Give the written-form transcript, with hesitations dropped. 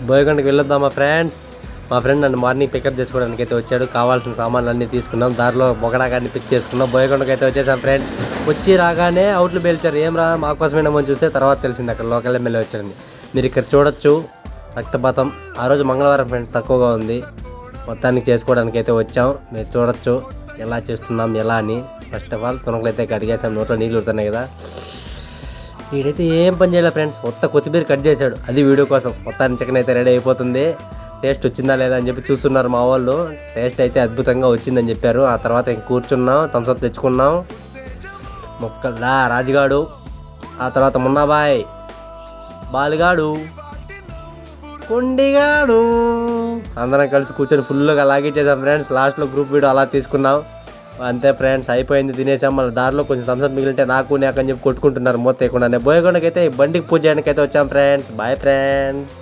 బోయకొండకి వెళ్ళొద్దామా friends. మా friend నన్ను morning pickup చేసుకోవడానికి అయితే వచ్చాడు. కావాల్సిన సామాన్లు అన్నీ తీసుకున్నాం. దారిలో బొగడాగాన్ని పిక్ చేసుకున్నాం. బోయకొండకి అయితే వచ్చేసాం ఫ్రెండ్స్. వచ్చి రాగానే అవుట్లు పేల్చారు. ఏం రా మా కోసమేమో చూస్తే తర్వాత తెలిసింది అక్కడ లోకల్ ఎమ్మెల్యే వచ్చారని. మీరు ఇక్కడ చూడొచ్చు రక్తపాతం. ఆ రోజు మంగళవారం ఫ్రెండ్స్, తక్కువగా ఉంది. మొత్తానికి చేసుకోవడానికి అయితే వచ్చాం. మీరు చూడొచ్చు ఎలా చేస్తున్నాం ఎలా అని. ఫస్ట్ ఆఫ్ ఆల్ తునకలు అయితే కడిగేసాం. నోట్లో నీళ్ళు ఉడుతున్నాయి కదా. వీడైతే ఏం పని చేయలేదు ఫ్రెండ్స్. కొత్తిమీర కట్ చేశాడు, అది వీడియో కోసం. మొత్తానికి చికెన్ అయితే రెడీ అయిపోతుంది. టేస్ట్ వచ్చిందా లేదా అని చెప్పి చూస్తున్నారు మా వాళ్ళు. టేస్ట్ అయితే అద్భుతంగా వచ్చిందని చెప్పారు. ఆ తర్వాత ఇంక కూర్చున్నాం, థమ్స్అప్ తెచ్చుకున్నాం. మొక్కల్లా రాజుగాడు, ఆ తర్వాత మున్నాబాయ్, బాలుగాడు, కొండిగాడు అందరం కలిసి కూర్చొని ఫుల్గా అలాగే చేసాం ఫ్రెండ్స్. లాస్ట్లో గ్రూప్ వీడియో అలా తీసుకున్నాం. అంతే ఫ్రెండ్స్, అయిపోయింది. తినేసాం. మళ్ళీ దారిలో కొంచెం థమ్స్అప్ మిగిలింటే నాకు అని చెప్పి కొట్టుకుంటున్నారు. మూత వేయకుండా. బోయకొండకైతే బండికి పూజ చేయడానికి అయితే వచ్చాం ఫ్రెండ్స్. Bye friends.